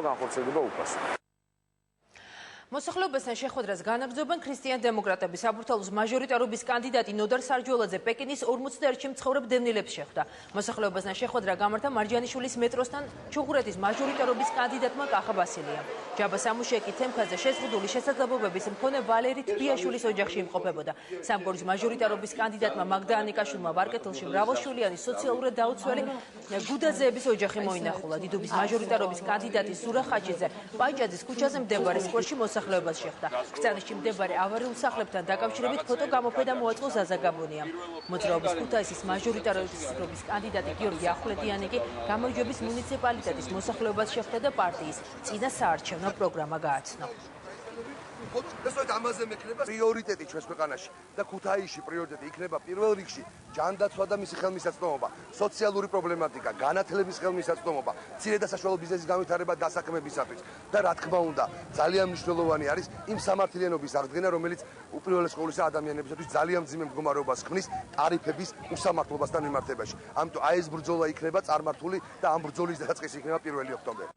იყო განხორციელდება უფასო. მოსახლეობასთან შეხვედრას განაგრძობენ ქრისტიან-დემოკრატები. საბურთალოს მაჟორიტარობის კანდიდატი ნოდარ სარჯველაძე პეკინის 41-ში მცხოვრებ დევნილებს შეხვდა. მოსახლეობასთან შეხვედრა გამართა მარჯანიშვილის მეტროსთან ჩუღურეთის მაჟორიტარობის კანდიდატმა კახა ბასილიამ. ჯაბა სამუშიაკი თემქაზე შეზღუდული შესაძლებლობების მქონე ვალერი თბიაშვილის ოჯახში იმყოფებოდა. სამგორის მაჟორიტარობის კანდიდატმა მაგდა ანიკაშვილმა ვარკეთილში მრავალშვილიანი სოციალურად დაუცველი გუდაძეების ოჯახი მოინახულა. დიდუბის მაჟორიტარობის კანდიდატი ზურა ხაჭიძე პაჭაძის ქუჩაზე მდებარე სკოლაში მოსახლეობას შეხვდა. ქრწანისში მდებარე ავარიულ სახლებთან დაკავშირებით ფოტო გამოფენა მოაწყო ზაზა გაბონიამ. მოძრაობის ქუთაისის მაჟორიტარობის კანდიდატი გიორგი ახვლედიანი კი გამარჯვების მუნიციპალიტეტის მოსახლეობას შეხვდა და პარტიის წინა საარჩევნო პროგრამა გააცნო. ესოეთ ამაზე მექნება პრიორიტეტი ჩვენს ქვეყანაში და ქუთაისში პრიორიტეტი იქნება პირველ რიგში ჯანდაცვა და მისი ხელმისაწვდომობა, სოციალური პრობლემატიკა, განათლების ხელმისაწვდომობა, მცირე და საშუალო ბიზნესის განვითარება დასაქმებისათვის და რა თქმა უნდა, ძალიან მნიშვნელოვანი არის იმ სამართლიანობის აღდგენა, რომელიც უპირველეს ყოვლისა ადამიანებისათვის ძალიან მძიმე მდგომარეობას ქმნის ტარიფების უსამართლობასთან მიმართებაში. ამიტომ აი ეს ბრძოლა იქნება წარმართული და ამ ბრძოლის დასაწყისი იქნება 1 ოქტომბერი.